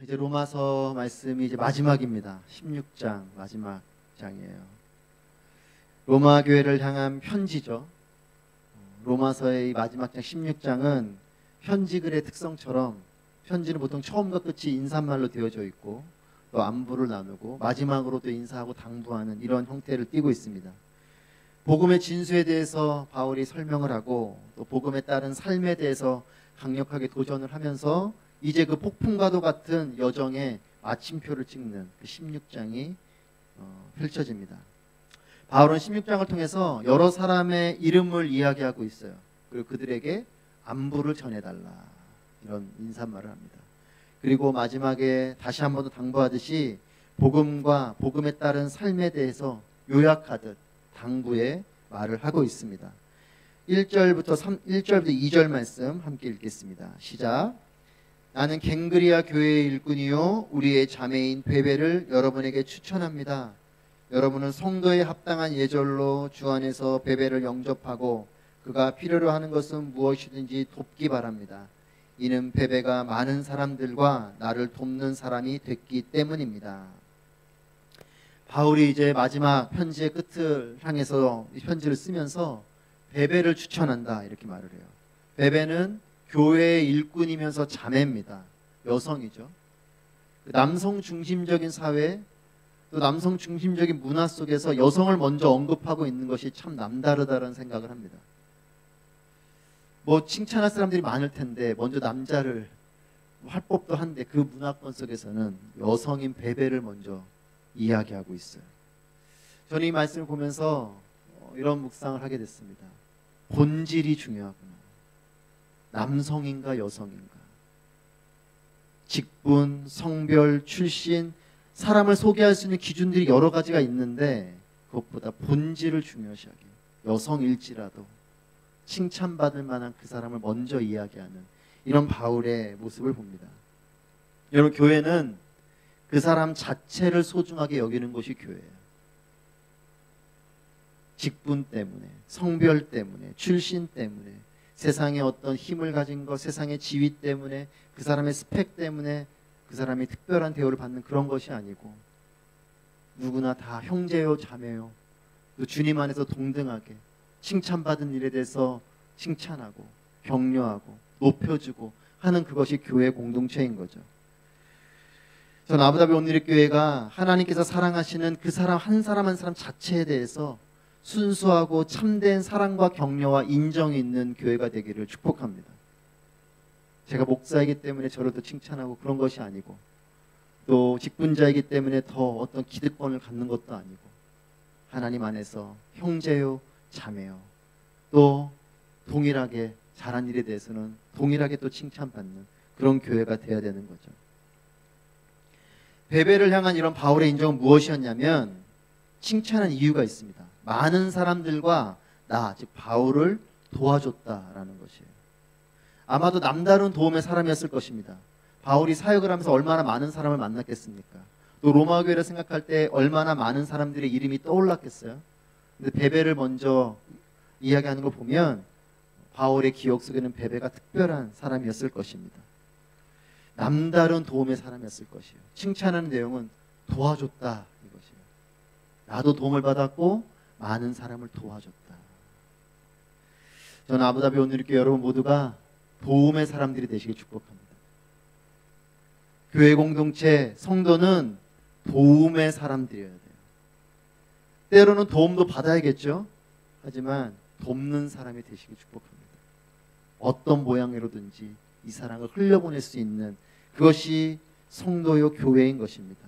이제 로마서 말씀이 이제 마지막입니다. 16장 마지막 장이에요. 로마 교회를 향한 편지죠. 로마서의 마지막 장 16장은 편지글의 특성처럼 편지는 보통 처음과 끝이 인사말로 되어져 있고 또 안부를 나누고 마지막으로 또 인사하고 당부하는 이런 형태를 띠고 있습니다. 복음의 진수에 대해서 바울이 설명을 하고 또 복음에 따른 삶에 대해서 강력하게 도전을 하면서 이제 그 폭풍과도 같은 여정의 마침표를 찍는 그 16장이 펼쳐집니다. 바울은 16장을 통해서 여러 사람의 이름을 이야기하고 있어요. 그리고 그들에게 안부를 전해달라 이런 인사말을 합니다. 그리고 마지막에 다시 한 번 더 당부하듯이 복음과 복음에 따른 삶에 대해서 요약하듯 당부의 말을 하고 있습니다. 1절부터 2절 말씀 함께 읽겠습니다. 시작. 나는 갱그리아 교회의 일꾼이요 우리의 자매인 베베를 여러분에게 추천합니다. 여러분은 성도에 합당한 예절로 주 안에서 베베를 영접하고 그가 필요로 하는 것은 무엇이든지 돕기 바랍니다. 이는 베베가 많은 사람들과 나를 돕는 사람이 됐기 때문입니다. 바울이 이제 마지막 편지의 끝을 향해서 이 편지를 쓰면서 베베를 추천한다 이렇게 말을 해요. 베베는 교회의 일꾼이면서 자매입니다. 여성이죠. 남성 중심적인 사회 또 남성 중심적인 문화 속에서 여성을 먼저 언급하고 있는 것이 참 남다르다는 생각을 합니다. 뭐 칭찬할 사람들이 많을 텐데 먼저 남자를 할 법도 한데 그 문화권 속에서는 여성인 베베를 먼저 이야기하고 있어요. 저는 이 말씀을 보면서 이런 묵상을 하게 됐습니다. 본질이 중요하구나. 남성인가 여성인가. 직분, 성별, 출신, 사람을 소개할 수 있는 기준들이 여러 가지가 있는데 그것보다 본질을 중요시하게 여성일지라도 칭찬받을 만한 그 사람을 먼저 이야기하는 이런 바울의 모습을 봅니다. 여러분, 교회는 그 사람 자체를 소중하게 여기는 것이 교회예요. 직분 때문에, 성별 때문에, 출신 때문에, 세상에 어떤 힘을 가진 것, 세상의 지위 때문에, 그 사람의 스펙 때문에 그 사람이 특별한 대우를 받는 그런 것이 아니고 누구나 다 형제요 자매요 또 주님 안에서 동등하게 칭찬받은 일에 대해서 칭찬하고 격려하고 높여주고 하는 그것이 교회 공동체인 거죠. 전 아부다비 온누리 교회가 하나님께서 사랑하시는 그 사람 한 사람 한 사람 자체에 대해서 순수하고 참된 사랑과 격려와 인정이 있는 교회가 되기를 축복합니다. 제가 목사이기 때문에 저를 더 칭찬하고 그런 것이 아니고 또 직분자이기 때문에 더 어떤 기득권을 갖는 것도 아니고 하나님 안에서 형제요 자매요 또 동일하게 잘한 일에 대해서는 동일하게 또 칭찬받는 그런 교회가 되어야 되는 거죠. 베베를 향한 이런 바울의 인정은 무엇이었냐면 칭찬한 이유가 있습니다. 많은 사람들과 나, 즉 바울을 도와줬다라는 것이에요. 아마도 남다른 도움의 사람이었을 것입니다. 바울이 사역을 하면서 얼마나 많은 사람을 만났겠습니까? 또 로마 교회를 생각할 때 얼마나 많은 사람들의 이름이 떠올랐겠어요? 근데 베베를 먼저 이야기하는 걸 보면 바울의 기억 속에는 베베가 특별한 사람이었을 것입니다. 남다른 도움의 사람이었을 것이에요. 칭찬하는 내용은 도와줬다 이것이에요. 나도 도움을 받았고 많은 사람을 도와줬다. 저는 아부다비 온누리교회 여러분 모두가 도움의 사람들이 되시길 축복합니다. 교회 공동체 성도는 도움의 사람들이어야 돼요. 때로는 도움도 받아야겠죠. 하지만 돕는 사람이 되시길 축복합니다. 어떤 모양으로든지 이 사랑을 흘려보낼 수 있는 그것이 성도요 교회인 것입니다.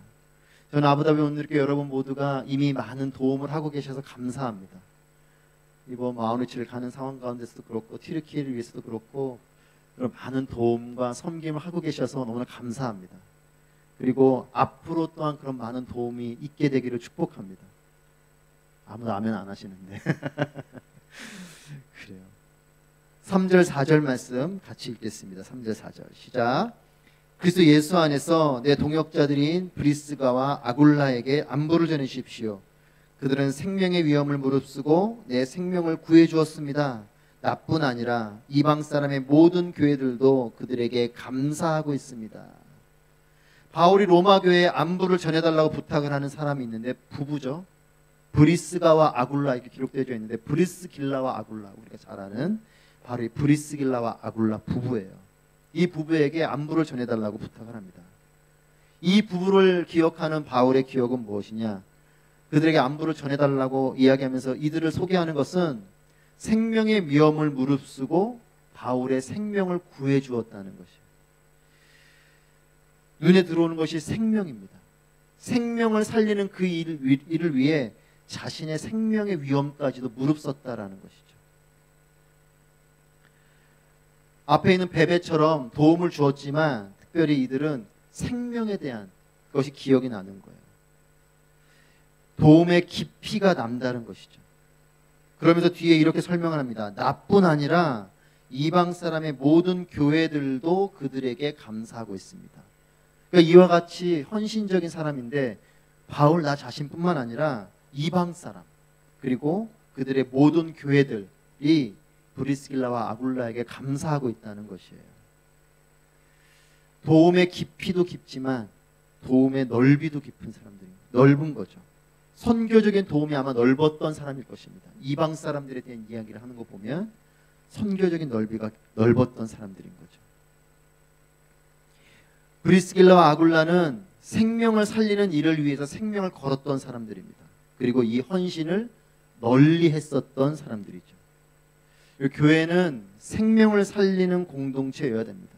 저는 아부다비 온누리교회 여러분 모두가 이미 많은 도움을 하고 계셔서 감사합니다. 이번 마우리치를 가는 상황 가운데서도 그렇고 튀르키예를 위해서도 그렇고 많은 도움과 섬김을 하고 계셔서 너무나 감사합니다. 그리고 앞으로 또한 그런 많은 도움이 있게 되기를 축복합니다. 아무도 아멘 안 하시는데 그래요. 3절 4절 말씀 같이 읽겠습니다. 3절 4절 시작. 그리스도 예수 안에서 내 동역자들인 브리스가와 아굴라에게 안부를 전해주십시오. 그들은 생명의 위험을 무릅쓰고 내 생명을 구해주었습니다. 나뿐 아니라 이방 사람의 모든 교회들도 그들에게 감사하고 있습니다. 바울이 로마 교회에 안부를 전해달라고 부탁을 하는 사람이 있는데 부부죠. 브리스가와 아굴라 이렇게 기록되어 있는데 브리스길라와 아굴라, 우리가 잘 아는 바로 이 브리스길라와 아굴라 부부예요. 이 부부에게 안부를 전해달라고 부탁을 합니다. 이 부부를 기억하는 바울의 기억은 무엇이냐? 그들에게 안부를 전해달라고 이야기하면서 이들을 소개하는 것은 생명의 위험을 무릅쓰고 바울의 생명을 구해주었다는 것이에요. 눈에 들어오는 것이 생명입니다. 생명을 살리는 그 일을 위해 자신의 생명의 위험까지도 무릅썼다라는 것이죠. 앞에 있는 베베처럼 도움을 주었지만 특별히 이들은 생명에 대한 것이 기억이 나는 거예요. 도움의 깊이가 남다른 것이죠. 그러면서 뒤에 이렇게 설명을 합니다. 나뿐 아니라 이방 사람의 모든 교회들도 그들에게 감사하고 있습니다. 그러니까 이와 같이 헌신적인 사람인데 바울 나 자신뿐만 아니라 이방 사람 그리고 그들의 모든 교회들이 브리스길라와 아굴라에게 감사하고 있다는 것이에요. 도움의 깊이도 깊지만 도움의 넓이도 깊은 사람들이 넓은 거죠. 선교적인 도움이 아마 넓었던 사람일 것입니다. 이방 사람들에 대한 이야기를 하는 거 보면 선교적인 넓이가 넓었던 사람들인 거죠. 브리스길라와 아굴라는 생명을 살리는 일을 위해서 생명을 걸었던 사람들입니다. 그리고 이 헌신을 널리 했었던 사람들이죠. 교회는 생명을 살리는 공동체여야 됩니다.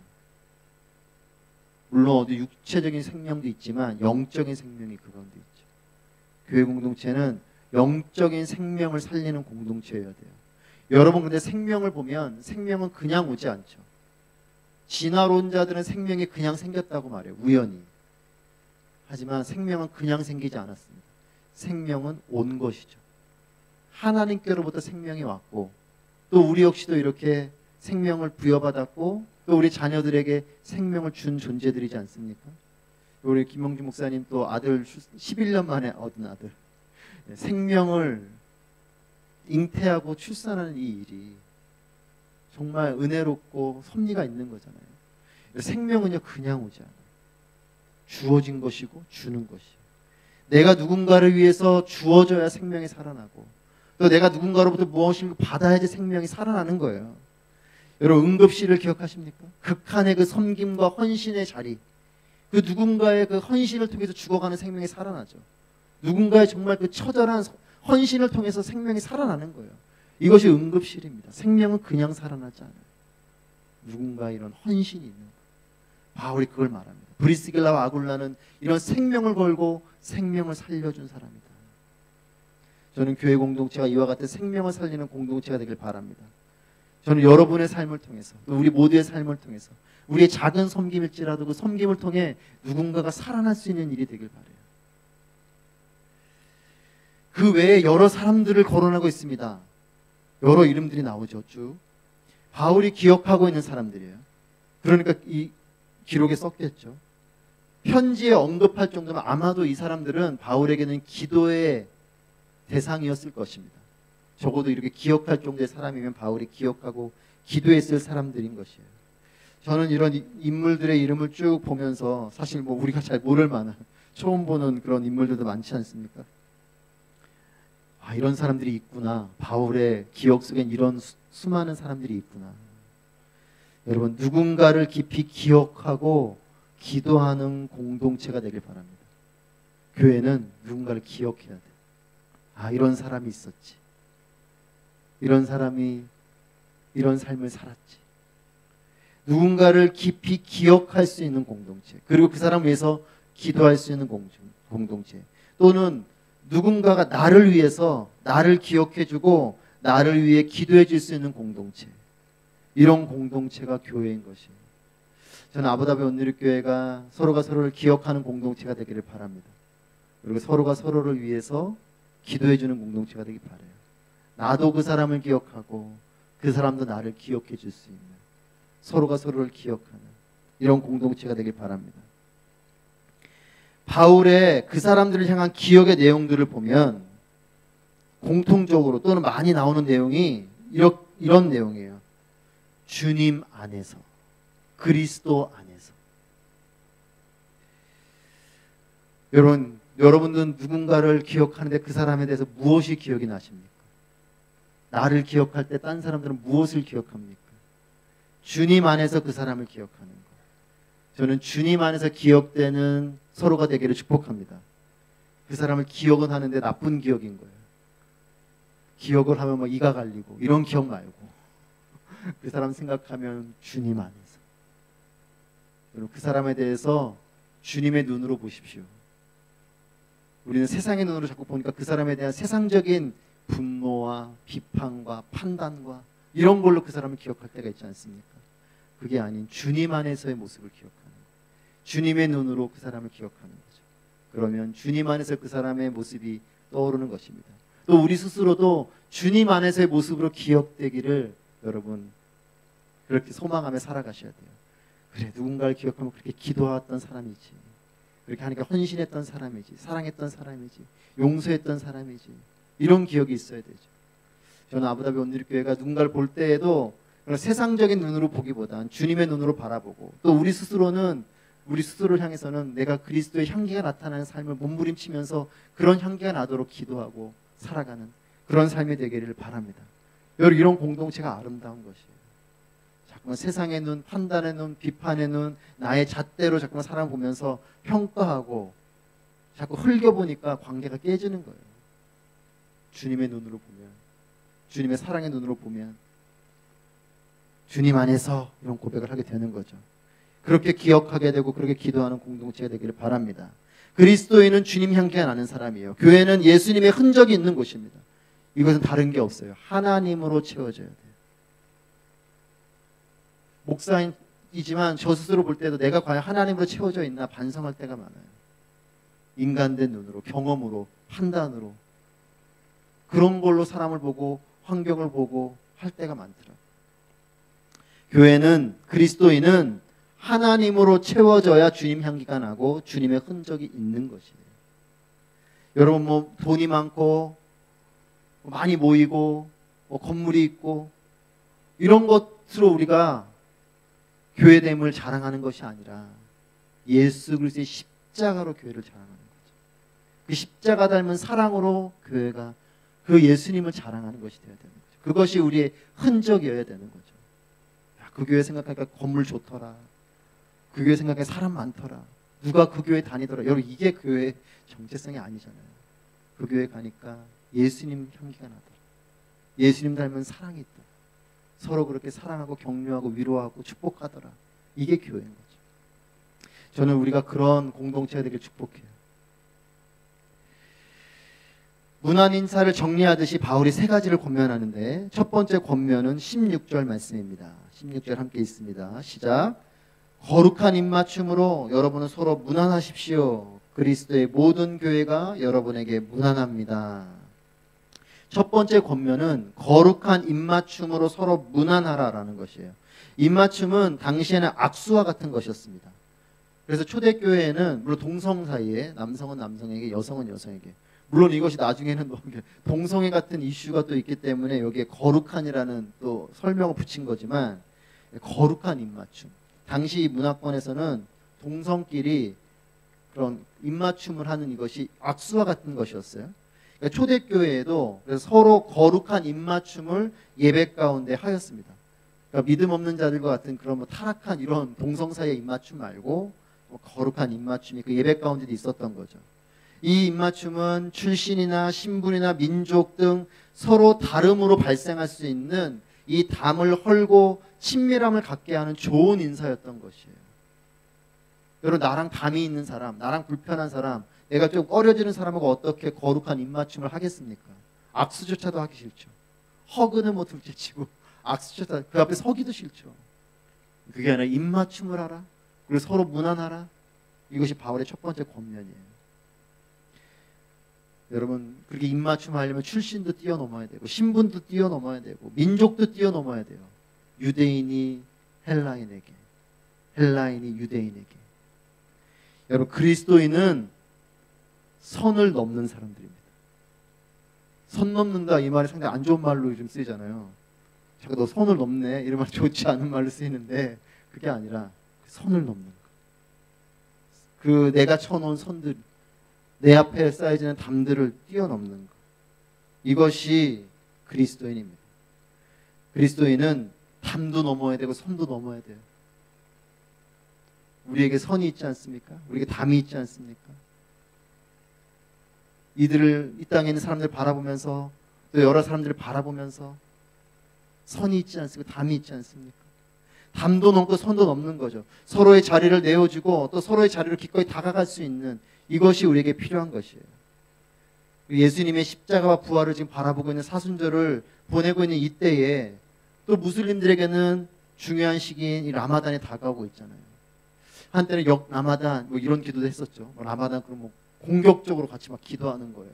물론 어디 육체적인 생명도 있지만 영적인 생명이 그 가운데 있죠. 교회 공동체는 영적인 생명을 살리는 공동체여야 돼요. 여러분 근데 생명을 보면 생명은 그냥 오지 않죠. 진화론자들은 생명이 그냥 생겼다고 말해요. 우연히. 하지만 생명은 그냥 생기지 않았습니다. 생명은 온 것이죠. 하나님께로부터 생명이 왔고 또 우리 역시도 이렇게 생명을 부여받았고 또 우리 자녀들에게 생명을 준 존재들이지 않습니까? 우리 김영주 목사님 또 아들 11년 만에 얻은 아들. 생명을 잉태하고 출산하는 이 일이 정말 은혜롭고 섭리가 있는 거잖아요. 생명은요 그냥 오지 않아요. 주어진 것이고 주는 것이에요. 내가 누군가를 위해서 주어져야 생명이 살아나고 또 내가 누군가로부터 무엇을 받아야지 생명이 살아나는 거예요. 여러분 응급실을 기억하십니까? 극한의 그 섬김과 헌신의 자리, 그 누군가의 그 헌신을 통해서 죽어가는 생명이 살아나죠. 누군가의 정말 그 처절한 헌신을 통해서 생명이 살아나는 거예요. 이것이 응급실입니다. 생명은 그냥 살아나지 않아요. 누군가 이런 헌신이 있는 거예요. 바울이 그걸 말합니다. 브리스길라와 아굴라는 이런 생명을 걸고 생명을 살려준 사람이다. 저는 교회 공동체가 이와 같은 생명을 살리는 공동체가 되길 바랍니다. 저는 여러분의 삶을 통해서 또 우리 모두의 삶을 통해서 우리의 작은 섬김일지라도 그 섬김을 통해 누군가가 살아날 수 있는 일이 되길 바라요. 그 외에 여러 사람들을 거론하고 있습니다. 여러 이름들이 나오죠. 쭉 바울이 기억하고 있는 사람들이에요. 그러니까 이 기록에 썼겠죠. 편지에 언급할 정도면 아마도 이 사람들은 바울에게는 기도의 대상이었을 것입니다. 적어도 이렇게 기억할 정도의 사람이면 바울이 기억하고 기도했을 사람들인 것이에요. 저는 이런 인물들의 이름을 쭉 보면서 사실 뭐 우리가 잘 모를 만한 처음 보는 그런 인물들도 많지 않습니까? 아, 이런 사람들이 있구나. 바울의 기억 속엔 이런 수많은 사람들이 있구나. 여러분 누군가를 깊이 기억하고 기도하는 공동체가 되길 바랍니다. 교회는 누군가를 기억해야 돼요. 아, 이런 사람이 있었지. 이런 사람이 이런 삶을 살았지. 누군가를 깊이 기억할 수 있는 공동체, 그리고 그 사람을 위해서 기도할 수 있는 공동체, 또는 누군가가 나를 위해서 나를 기억해주고 나를 위해 기도해 줄 수 있는 공동체, 이런 공동체가 교회인 것이에요. 저는 아부다비 온누리교회가 서로가 서로를 기억하는 공동체가 되기를 바랍니다. 그리고 서로가 서로를 위해서 기도해 주는 공동체가 되길 바라요. 나도 그 사람을 기억하고 그 사람도 나를 기억해 줄 수 있는, 서로가 서로를 기억하는 이런 공동체가 되길 바랍니다. 바울의 그 사람들을 향한 기억의 내용들을 보면 공통적으로 또는 많이 나오는 내용이 이런 내용이에요. 주님 안에서, 그리스도 안에서. 여러분들은 누군가를 기억하는데 그 사람에 대해서 무엇이 기억이 나십니까? 나를 기억할 때 딴 사람들은 무엇을 기억합니까? 주님 안에서 그 사람을 기억하는 것. 저는 주님 안에서 기억되는 서로가 되기를 축복합니다. 그 사람을 기억은 하는데 나쁜 기억인 거예요. 기억을 하면 막 이가 갈리고 이런 기억 말고 그 사람 생각하면 주님 안에서. 여러분, 그 사람에 대해서 주님의 눈으로 보십시오. 우리는 세상의 눈으로 자꾸 보니까 그 사람에 대한 세상적인 분노와 비판과 판단과 이런 걸로 그 사람을 기억할 때가 있지 않습니까? 그게 아닌 주님 안에서의 모습을 기억하는 거예요. 주님의 눈으로 그 사람을 기억하는 거죠. 그러면 주님 안에서 그 사람의 모습이 떠오르는 것입니다. 또 우리 스스로도 주님 안에서의 모습으로 기억되기를 여러분 그렇게 소망하며 살아가셔야 돼요. 그래, 누군가를 기억하면 그렇게 기도했던 사람이지, 그렇게 하니까 헌신했던 사람이지, 사랑했던 사람이지, 용서했던 사람이지, 이런 기억이 있어야 되죠. 저는 아부다비 온누리교회가 누군가를 볼 때에도 세상적인 눈으로 보기보단 주님의 눈으로 바라보고, 또 우리 스스로는 우리 스스로를 향해서는 내가 그리스도의 향기가 나타나는 삶을 몸부림치면서 그런 향기가 나도록 기도하고 살아가는 그런 삶이 되기를 바랍니다. 여러분, 이런 공동체가 아름다운 것이에요. 자꾸만 세상의 눈, 판단의 눈, 비판의 눈, 나의 잣대로 자꾸만 사람 보면서 평가하고 자꾸 흘겨보니까 관계가 깨지는 거예요. 주님의 눈으로 보면, 주님의 사랑의 눈으로 보면 주님 안에서 이런 고백을 하게 되는 거죠. 그렇게 기억하게 되고 그렇게 기도하는 공동체가 되기를 바랍니다. 그리스도인은 주님 향기가 나는 사람이에요. 교회는 예수님의 흔적이 있는 곳입니다. 이것은 다른 게 없어요. 하나님으로 채워져야 돼요. 목사이지만 저 스스로 볼 때도 내가 과연 하나님으로 채워져 있나 반성할 때가 많아요. 인간된 눈으로, 경험으로, 판단으로 그런 걸로 사람을 보고 환경을 보고 할 때가 많더라고요. 교회는, 그리스도인은 하나님으로 채워져야 주님 향기가 나고 주님의 흔적이 있는 것이에요. 여러분, 뭐 돈이 많고 많이 모이고 건물이 있고 이런 것으로 우리가 교회됨을 자랑하는 것이 아니라 예수 그리스도의 십자가로 교회를 자랑하는 거죠. 그 십자가 닮은 사랑으로 교회가 그 예수님을 자랑하는 것이 되어야 되는 거죠. 그것이 우리의 흔적이어야 되는 거죠. 야, 그 교회 생각하니까 건물 좋더라. 그 교회 생각하니까 사람 많더라. 누가 그 교회 다니더라. 여러분, 이게 교회의 정체성이 아니잖아요. 그 교회 가니까 예수님 향기가 나더라. 예수님 닮은 사랑이 있더라. 서로 그렇게 사랑하고 격려하고 위로하고 축복하더라. 이게 교회인 거죠. 저는 우리가 그런 공동체가 되길 축복해요. 문안 인사를 정리하듯이 바울이 세 가지를 권면하는데, 첫 번째 권면은 16절 말씀입니다. 16절 함께 있습니다. 시작. 거룩한 입맞춤으로 여러분은 서로 문안하십시오. 그리스도의 모든 교회가 여러분에게 문안합니다. 첫 번째 권면은 거룩한 입맞춤으로 서로 문안하라라는 것이에요. 입맞춤은 당시에는 악수와 같은 것이었습니다. 그래서 초대교회에는 물론 동성 사이에 남성은 남성에게, 여성은 여성에게, 물론 이것이 나중에는 동성애 같은 이슈가 또 있기 때문에 여기에 거룩한이라는 또 설명을 붙인 거지만, 거룩한 입맞춤. 당시 문화권에서는 동성끼리 그런 입맞춤을 하는 이것이 악수와 같은 것이었어요. 그러니까 초대교회에도 그래서 서로 거룩한 입맞춤을 예배 가운데 하였습니다. 그러니까 믿음 없는 자들과 같은 그런 뭐 타락한 이런 동성 사이의 입맞춤 말고 거룩한 입맞춤이 그 예배 가운데도 있었던 거죠. 이 입맞춤은 출신이나 신분이나 민족 등 서로 다름으로 발생할 수 있는 이 담을 헐고 친밀함을 갖게 하는 좋은 인사였던 것이에요. 여러분, 나랑 담이 있는 사람, 나랑 불편한 사람, 내가 좀 꺼려지는 사람하고 어떻게 거룩한 입맞춤을 하겠습니까? 악수조차도 하기 싫죠. 허그는 뭐 둘째치고 악수조차 그 앞에 서기도 싫죠. 그게 아니라 입맞춤을 하라. 그리고 서로 문안하라. 이것이 바울의 첫 번째 권면이에요. 여러분, 그렇게 입맞춤 하려면 출신도 뛰어넘어야 되고 신분도 뛰어넘어야 되고 민족도 뛰어넘어야 돼요. 유대인이 헬라인에게, 헬라인이 유대인에게. 여러분, 그리스도인은 선을 넘는 사람들입니다. 선 넘는다 이 말이 상당히 안 좋은 말로 요즘 쓰이잖아요. 자꾸 너 선을 넘네 이런 말 좋지 않은 말로 쓰이는데 그게 아니라 선을 넘는 거. 그 내가 쳐놓은 선들, 내 앞에 쌓여지는 담들을 뛰어넘는 것. 이것이 그리스도인입니다. 그리스도인은 담도 넘어야 되고 선도 넘어야 돼요. 우리에게 선이 있지 않습니까? 우리에게 담이 있지 않습니까? 이 땅에 있는 사람들을 바라보면서 또 여러 사람들을 바라보면서 선이 있지 않습니까? 담이 있지 않습니까? 담도 넘고 선도 넘는 거죠. 서로의 자리를 내어주고 또 서로의 자리로 기꺼이 다가갈 수 있는 이것이 우리에게 필요한 것이에요. 예수님의 십자가와 부활을 지금 바라보고 있는 사순절을 보내고 있는 이때에 또 무슬림들에게는 중요한 시기인 이 라마단이 다가오고 있잖아요. 한때는 라마단 뭐 이런 기도도 했었죠. 라마단 그럼 뭐 공격적으로 같이 막 기도하는 거예요.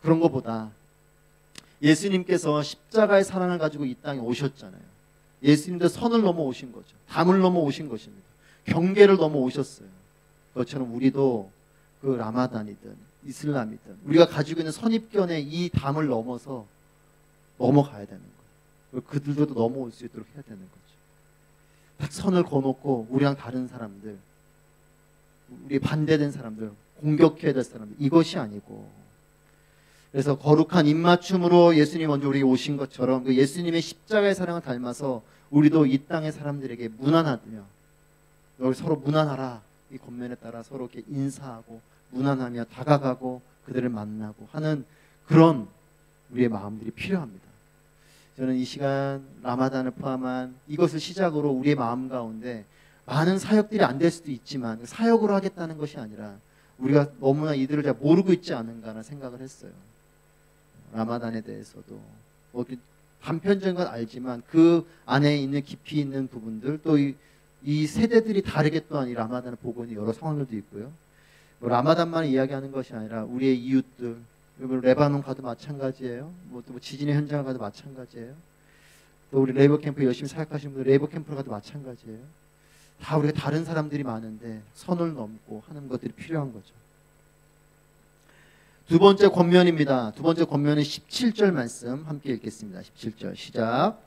그런 것보다 예수님께서 십자가의 사랑을 가지고 이 땅에 오셨잖아요. 예수님도 선을 넘어오신 거죠. 담을 넘어오신 것입니다. 경계를 넘어오셨어요. 그것처럼 우리도 그 라마단이든 이슬람이든 우리가 가지고 있는 선입견의 이 담을 넘어서 넘어가야 되는 거예요. 그들도 넘어올 수 있도록 해야 되는 거죠. 딱 선을 거놓고 우리랑 다른 사람들, 우리 반대된 사람들, 공격해야 될 사람들, 이것이 아니고, 그래서 거룩한 입맞춤으로 예수님이 먼저 우리에게 오신 것처럼 그 예수님의 십자가의 사랑을 닮아서 우리도 이 땅의 사람들에게 무난하며, 여기 서로 무난하라, 이 권면에 따라 서로 이렇게 인사하고 무난하며 다가가고 그들을 만나고 하는 그런 우리의 마음들이 필요합니다. 저는 이 시간 라마단을 포함한 이것을 시작으로 우리의 마음 가운데 많은 사역들이 안 될 수도 있지만 사역으로 하겠다는 것이 아니라 우리가 너무나 이들을 잘 모르고 있지 않은가라는 생각을 했어요. 라마단에 대해서도 뭐 단편적인 건 알지만 그 안에 있는 깊이 있는 부분들, 또 이 세대들이 다르게 또한 이 라마단을 보고 있는 여러 상황들도 있고요. 뭐 라마단만 이야기하는 것이 아니라 우리의 이웃들, 레바논 가도 마찬가지예요. 뭐 지진의 현장을 가도 마찬가지예요. 또 우리 레이버 캠프 열심히 사역하시는 분들 레이버 캠프를 가도 마찬가지예요. 다 우리가 다른 사람들이 많은데 선을 넘고 하는 것들이 필요한 거죠. 두 번째 권면입니다. 두 번째 권면은 17절 말씀 함께 읽겠습니다. 17절 시작.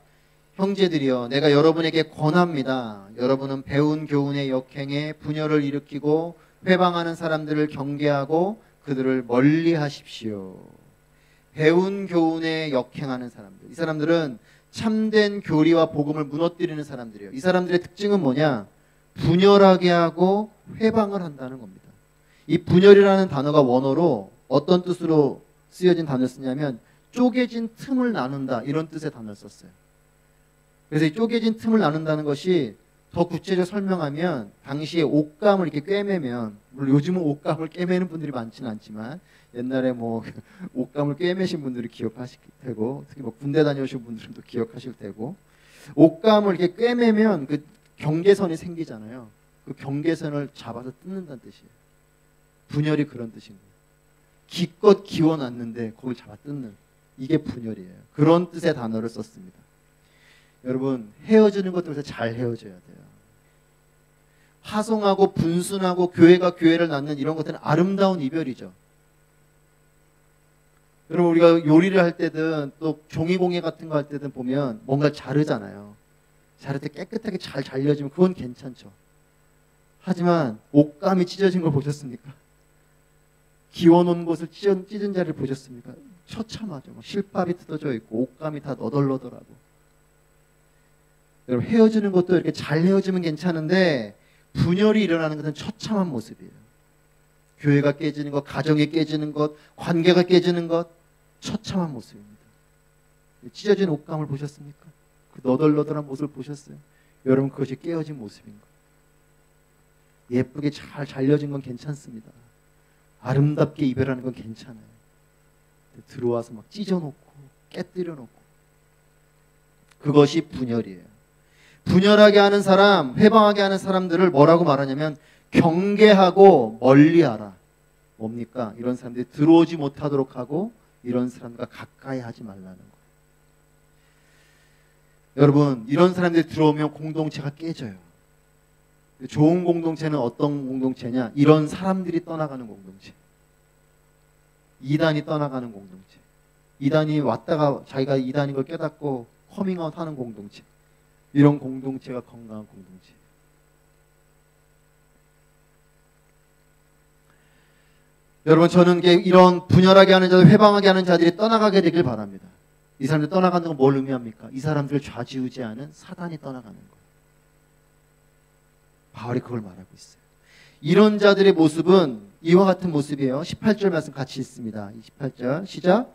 형제들이여 내가 여러분에게 권합니다. 여러분은 배운 교훈의 역행에 분열을 일으키고 회방하는 사람들을 경계하고 그들을 멀리 하십시오. 배운 교훈에 역행하는 사람들, 이 사람들은 참된 교리와 복음을 무너뜨리는 사람들이에요. 이 사람들의 특징은 뭐냐? 분열하게 하고 회방을 한다는 겁니다. 이 분열이라는 단어가 원어로 어떤 뜻으로 쓰여진 단어를 쓰냐면 쪼개진 틈을 나눈다, 이런 뜻의 단어를 썼어요. 그래서 이 쪼개진 틈을 나눈다는 것이 더 구체적으로 설명하면 당시에 옷감을 이렇게 꿰매면, 물론 요즘은 옷감을 꿰매는 분들이 많지는 않지만 옛날에 뭐 옷감을 꿰매신 분들이 기억하실 테고, 특히 뭐 군대 다녀오신 분들은 또 기억하실 테고, 옷감을 이렇게 꿰매면 그 경계선이 생기잖아요. 그 경계선을 잡아서 뜯는다는 뜻이에요. 분열이 그런 뜻인 거예요. 기껏 기워놨는데 거기 잡아 뜯는, 이게 분열이에요. 그런 뜻의 단어를 썼습니다. 여러분, 헤어지는 것들에서 잘 헤어져야 돼요. 화성하고 분순하고 교회가 교회를 낳는 이런 것들은 아름다운 이별이죠. 여러분, 우리가 요리를 할 때든 또 종이공예 같은 거 할 때든 보면 뭔가 자르잖아요. 자를 때 깨끗하게 잘 잘려지면 그건 괜찮죠. 하지만 옷감이 찢어진 걸 보셨습니까? 기워놓은 곳을 찢은 자리를 보셨습니까? 처참하죠. 실밥이 뜯어져 있고 옷감이 다 너덜너덜하고. 여러분, 헤어지는 것도 이렇게 잘 헤어지면 괜찮은데 분열이 일어나는 것은 처참한 모습이에요. 교회가 깨지는 것, 가정이 깨지는 것, 관계가 깨지는 것, 처참한 모습입니다. 찢어진 옷감을 보셨습니까? 그 너덜너덜한 모습을 보셨어요? 여러분, 그것이 깨어진 모습인 거예요. 예쁘게 잘 잘려진 건 괜찮습니다. 아름답게 이별하는 건 괜찮아요. 들어와서 막 찢어놓고 깨뜨려놓고, 그것이 분열이에요. 분열하게 하는 사람, 회방하게 하는 사람들을 뭐라고 말하냐면 경계하고 멀리하라. 뭡니까? 이런 사람들이 들어오지 못하도록 하고 이런 사람과 가까이 하지 말라는 거예요. 여러분, 이런 사람들이 들어오면 공동체가 깨져요. 좋은 공동체는 어떤 공동체냐? 이런 사람들이 떠나가는 공동체. 이단이 떠나가는 공동체. 이단이 왔다가 자기가 이단인 걸 깨닫고 커밍아웃 하는 공동체. 이런 공동체가 건강한 공동체. 여러분, 저는 이런 분열하게 하는 자들, 회방하게 하는 자들이 떠나가게 되길 바랍니다. 이 사람들 떠나가는 건 뭘 의미합니까? 이 사람들을 좌지우지하는 사단이 떠나가는 거예요. 바울이 그걸 말하고 있어요. 이런 자들의 모습은 이와 같은 모습이에요. 18절 말씀 같이 읽습니다. 18절 시작.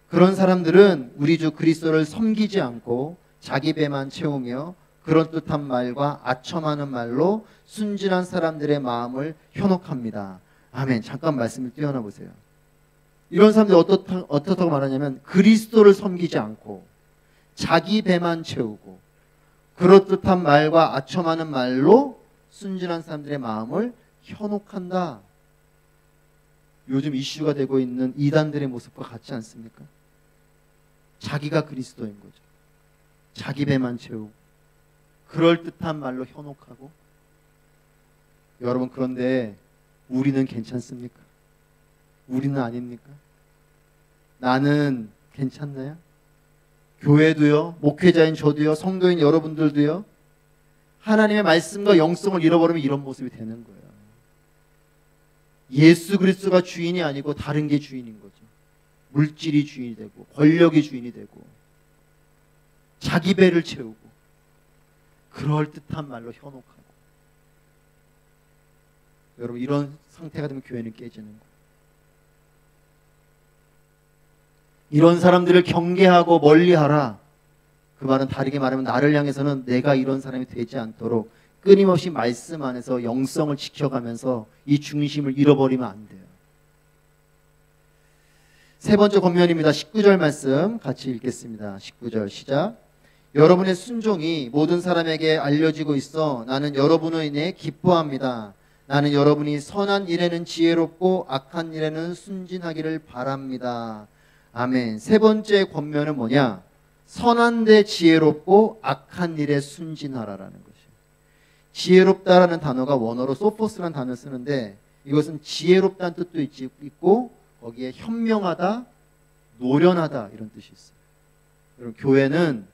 그런 사람들은 우리 주 그리스도를 섬기지 않고 자기 배만 채우며 그럴듯한 말과 아첨하는 말로 순진한 사람들의 마음을 현혹합니다. 아멘. 잠깐 말씀을 띄워놔 보세요. 이런 사람들이 어떻다고 말하냐면 그리스도를 섬기지 않고 자기 배만 채우고 그럴듯한 말과 아첨하는 말로 순진한 사람들의 마음을 현혹한다. 요즘 이슈가 되고 있는 이단들의 모습과 같지 않습니까? 자기가 그리스도인 거죠. 자기 배만 채우고 그럴듯한 말로 현혹하고. 여러분, 그런데 우리는 괜찮습니까? 우리는 아닙니까? 나는 괜찮나요? 교회도요, 목회자인 저도요, 성도인 여러분들도요, 하나님의 말씀과 영성을 잃어버리면 이런 모습이 되는 거예요. 예수 그리스도가 주인이 아니고 다른 게 주인인 거죠. 물질이 주인이 되고 권력이 주인이 되고 자기 배를 채우고 그럴듯한 말로 현혹하고. 여러분, 이런 상태가 되면 교회는 깨지는 거예요. 이런 사람들을 경계하고 멀리하라. 그 말은 다르게 말하면 나를 향해서는 내가 이런 사람이 되지 않도록 끊임없이 말씀 안에서 영성을 지켜가면서 이 중심을 잃어버리면 안 돼요. 세 번째 권면입니다. 19절 말씀 같이 읽겠습니다. 19절 시작. 여러분의 순종이 모든 사람에게 알려지고 있어 나는 여러분으로 인해 기뻐합니다. 나는 여러분이 선한 일에는 지혜롭고 악한 일에는 순진하기를 바랍니다. 아멘. 세 번째 권면은 뭐냐? 선한 데 지혜롭고 악한 일에 순진하라라는 것이에요. 지혜롭다라는 단어가 원어로 소포스라는 단어를 쓰는데 이것은 지혜롭다는 뜻도 있고 거기에 현명하다, 노련하다 이런 뜻이 있어요. 여러분, 교회는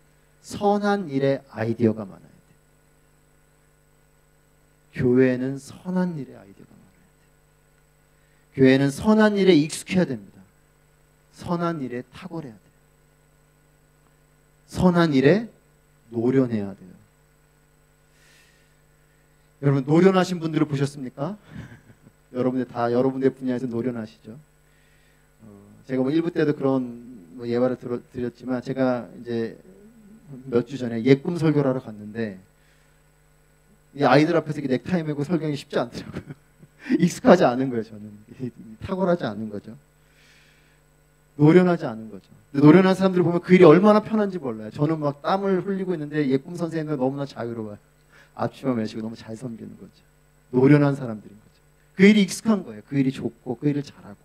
선한 일에 아이디어가 많아야 돼요. 교회는 선한 일에 아이디어가 많아야 돼요. 교회는 선한 일에 익숙해야 됩니다. 선한 일에 탁월해야 돼요. 선한 일에 노련해야 돼요. 여러분, 노련하신 분들을 보셨습니까? 여러분들 다 여러분들 분야에서 노련하시죠. 제가 1부 때도 그런 예화를 드렸지만 제가 이제 몇 주 전에 예꿈 설교를 하러 갔는데 이 아이들 앞에서 이렇게 넥타이 메고 설교하기 쉽지 않더라고요. 익숙하지 않은 거예요. 저는 탁월하지 않은 거죠. 노련하지 않은 거죠. 노련한 사람들을 보면 그 일이 얼마나 편한지 몰라요. 저는 막 땀을 흘리고 있는데 예꿈 선생님은 너무나 자유로워요. 앞치마 매시고 너무 잘 섬기는 거죠. 노련한 사람들인 거죠. 그 일이 익숙한 거예요. 그 일이 좋고 그 일을 잘하고.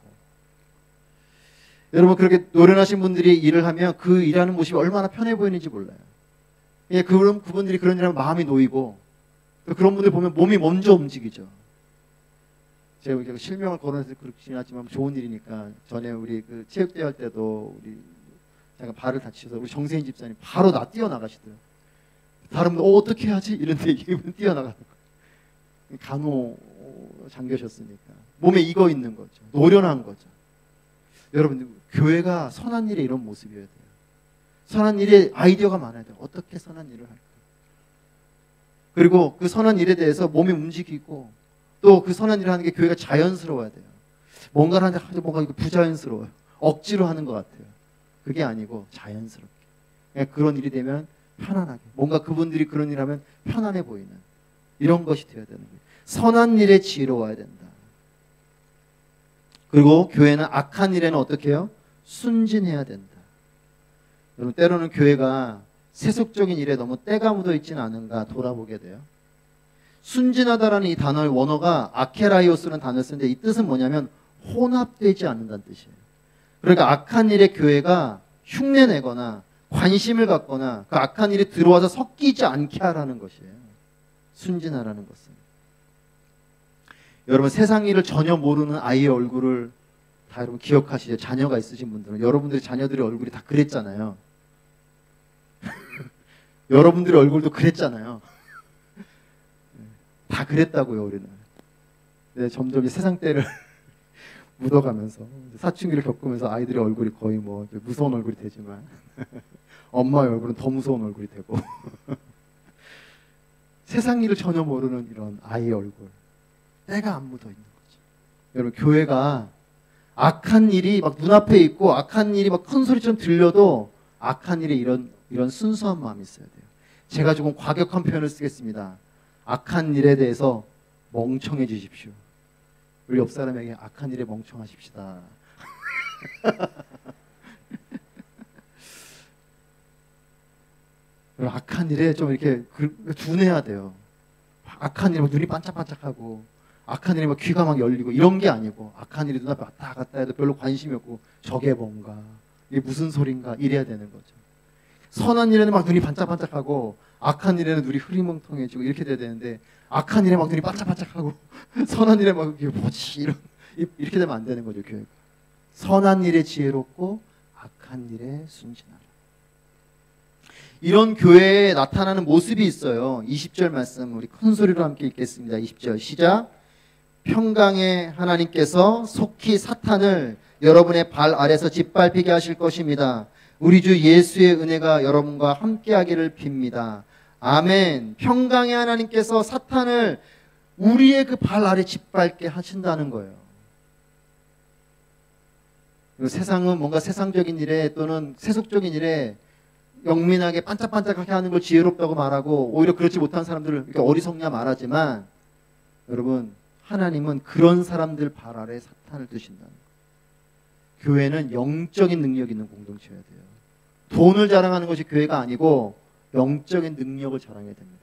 여러분, 그렇게 노련하신 분들이 일을 하면 그 일하는 모습이 얼마나 편해 보이는지 몰라요. 예, 그분들이 그런 일하면 마음이 놓이고 또 그런 분들 보면 몸이 먼저 움직이죠. 제가 실명을 거론해서 그렇긴 하지만 좋은 일이니까 전에 우리 그 체육대회 할 때도 우리 잠깐 발을 다치셔서 우리 정세인 집사님 바로 뛰어나가시더라고요. 다른 분들 어떻게 해야지? 이런데 이분 뛰어나가는 거예요. 간호 장교셨으니까 몸에 익어 있는 거죠. 노련한 거죠. 여러분, 교회가 선한 일에 이런 모습이어야 돼요. 선한 일에 아이디어가 많아야 돼요. 어떻게 선한 일을 할까? 그리고 그 선한 일에 대해서 몸이 움직이고 또 그 선한 일을 하는 게 교회가 자연스러워야 돼요. 뭔가를 하는데 뭔가 부자연스러워요. 억지로 하는 것 같아요. 그게 아니고 자연스럽게. 그런 일이 되면 편안하게. 뭔가 그분들이 그런 일을 하면 편안해 보이는 이런 것이 되어야 되는 거예요. 선한 일에 지혜로워야 된다. 그리고 교회는 악한 일에는 어떻게 해요? 순진해야 된다. 여러분, 때로는 교회가 세속적인 일에 너무 때가 묻어 있지는 않은가 돌아보게 돼요. 순진하다라는 이 단어의 원어가 아케라이오스라는 단어를 쓰는데 이 뜻은 뭐냐면 혼합되지 않는다는 뜻이에요. 그러니까 악한 일에 교회가 흉내내거나 관심을 갖거나 그 악한 일이 들어와서 섞이지 않게 하라는 것이에요. 순진하라는 것은. 여러분, 세상 일을 전혀 모르는 아이의 얼굴을 다 여러분 기억하시죠? 자녀가 있으신 분들은 여러분들의 자녀들의 얼굴이 다 그랬잖아요. 여러분들의 얼굴도 그랬잖아요. 다 그랬다고요, 우리는. 네, 점점 세상 때를 묻어가면서 사춘기를 겪으면서 아이들의 얼굴이 거의 뭐 무서운 얼굴이 되지만 엄마의 얼굴은 더 무서운 얼굴이 되고 세상 일을 전혀 모르는 이런 아이의 얼굴, 때가 안 묻어 있는 거죠. 여러분, 교회가 악한 일이 막 눈앞에 있고 악한 일이 막 큰 소리처럼 들려도 악한 일에 이런 순수한 마음이 있어야 돼요. 제가 조금 과격한 표현을 쓰겠습니다. 악한 일에 대해서 멍청해지십시오. 우리 옆 사람에게 악한 일에 멍청하십시다. 악한 일에 좀 이렇게 둔해야 돼요. 악한 일에 막 눈이 반짝반짝하고 악한 일에 막 귀가 막 열리고 이런 게 아니고, 악한 일이 눈앞에 왔다 갔다 해도 별로 관심이 없고 저게 뭔가, 이게 무슨 소린가 이래야 되는 거죠. 선한 일에는 막 눈이 반짝반짝하고 악한 일에는 눈이 흐리멍텅해지고 이렇게 돼야 되는데, 악한 일에 막 눈이 반짝반짝하고 선한 일에 막 이게 뭐지 이렇게 되면 안 되는 거죠. 교회가 선한 일에 지혜롭고 악한 일에 순진하라. 이런 교회에 나타나는 모습이 있어요. 20절 말씀 우리 큰 소리로 함께 읽겠습니다. 20절 시작. 평강의 하나님께서 속히 사탄을 여러분의 발 아래서 짓밟히게 하실 것입니다. 우리 주 예수의 은혜가 여러분과 함께하기를 빕니다. 아멘. 평강의 하나님께서 사탄을 우리의 그 발 아래 짓밟게 하신다는 거예요. 세상은 뭔가 세상적인 일에 또는 세속적인 일에 영민하게 반짝반짝하게 하는 걸 지혜롭다고 말하고, 오히려 그렇지 못한 사람들을 이렇게 어리석냐 말하지만, 여러분, 하나님은 그런 사람들 발 아래 사탄을 두신다는 거예요. 교회는 영적인 능력 있는 공동체여야 돼요. 돈을 자랑하는 것이 교회가 아니고 영적인 능력을 자랑해야 됩니다.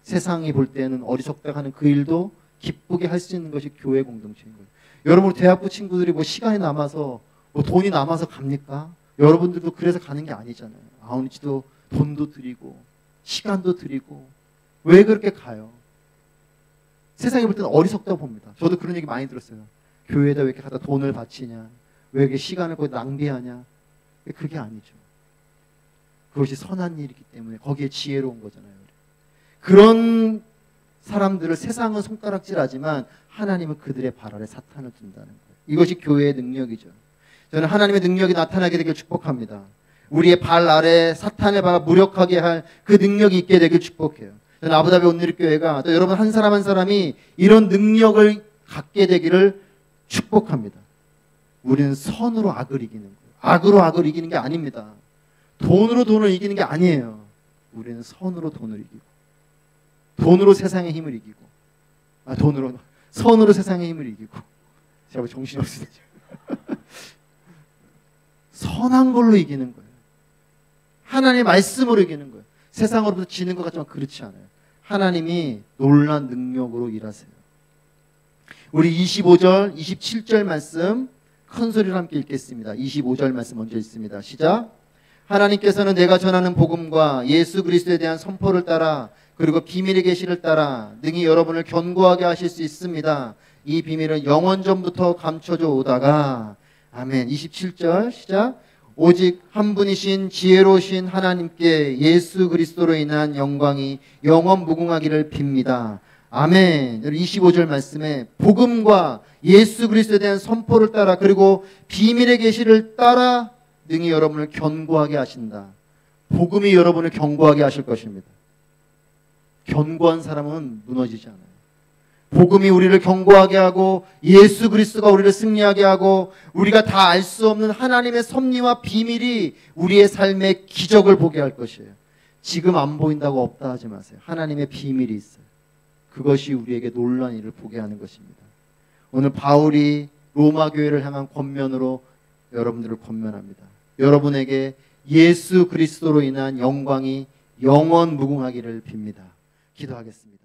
세상이 볼 때는 어리석다고 하는 그 일도 기쁘게 할 수 있는 것이 교회 공동체인 거예요. 여러분, 대학부 친구들이 뭐 시간이 남아서 뭐 돈이 남아서 갑니까? 여러분들도 그래서 가는 게 아니잖아요. 아우니치도 돈도 드리고 시간도 드리고 왜 그렇게 가요? 세상에 볼 때는 어리석다고 봅니다. 저도 그런 얘기 많이 들었어요. 교회에다 왜 이렇게 갖다 돈을 바치냐, 왜 이렇게 시간을 거기 낭비하냐. 그게 아니죠. 그것이 선한 일이기 때문에 거기에 지혜로운 거잖아요. 그런 사람들을 세상은 손가락질하지만 하나님은 그들의 발 아래 사탄을 둔다는 거예요. 이것이 교회의 능력이죠. 저는 하나님의 능력이 나타나게 되길 축복합니다. 우리의 발 아래 사탄의 바가 무력하게 할 그 능력이 있게 되길 축복해요. 저는 아부다비 온누리교회가, 또 여러분 한 사람 한 사람이 이런 능력을 갖게 되기를 축복합니다. 우리는 선으로 악을 이기는 거예요. 악으로 악을 이기는 게 아닙니다. 돈으로 돈을 이기는 게 아니에요. 우리는 선으로 돈을 이기고, 돈으로 세상의 힘을 이기고, 선으로 세상의 힘을 이기고. 제가 뭐 정신이 없으시죠? 선한 걸로 이기는 거예요. 하나님의 말씀으로 이기는 거예요. 세상으로부터 지는 것 같지만 그렇지 않아요. 하나님이 놀라운 능력으로 일하세요. 우리 25절, 27절 말씀 큰 소리로 함께 읽겠습니다. 25절 말씀 먼저 읽습니다. 시작. 하나님께서는 내가 전하는 복음과 예수 그리스도에 대한 선포를 따라, 그리고 비밀의 계시를 따라 능히 여러분을 견고하게 하실 수 있습니다. 이 비밀은 영원 전부터 감춰져 오다가, 아멘. 27절 시작. 오직 한 분이신 지혜로우신 하나님께 예수 그리스도로 인한 영광이 영원 무궁하기를 빕니다. 아멘. 25절 말씀에 복음과 예수 그리스도에 대한 선포를 따라, 그리고 비밀의 계시를 따라 능히 여러분을 견고하게 하신다. 복음이 여러분을 견고하게 하실 것입니다. 견고한 사람은 무너지지 않아요. 복음이 우리를 견고하게 하고 예수 그리스도가 우리를 승리하게 하고 우리가 다 알 수 없는 하나님의 섭리와 비밀이 우리의 삶의 기적을 보게 할 것이에요. 지금 안 보인다고 없다 하지 마세요. 하나님의 비밀이 있어요. 그것이 우리에게 놀라운 일을 보게 하는 것입니다. 오늘 바울이 로마 교회를 향한 권면으로 여러분들을 권면합니다. 여러분에게 예수 그리스도로 인한 영광이 영원 무궁하기를 빕니다. 기도하겠습니다.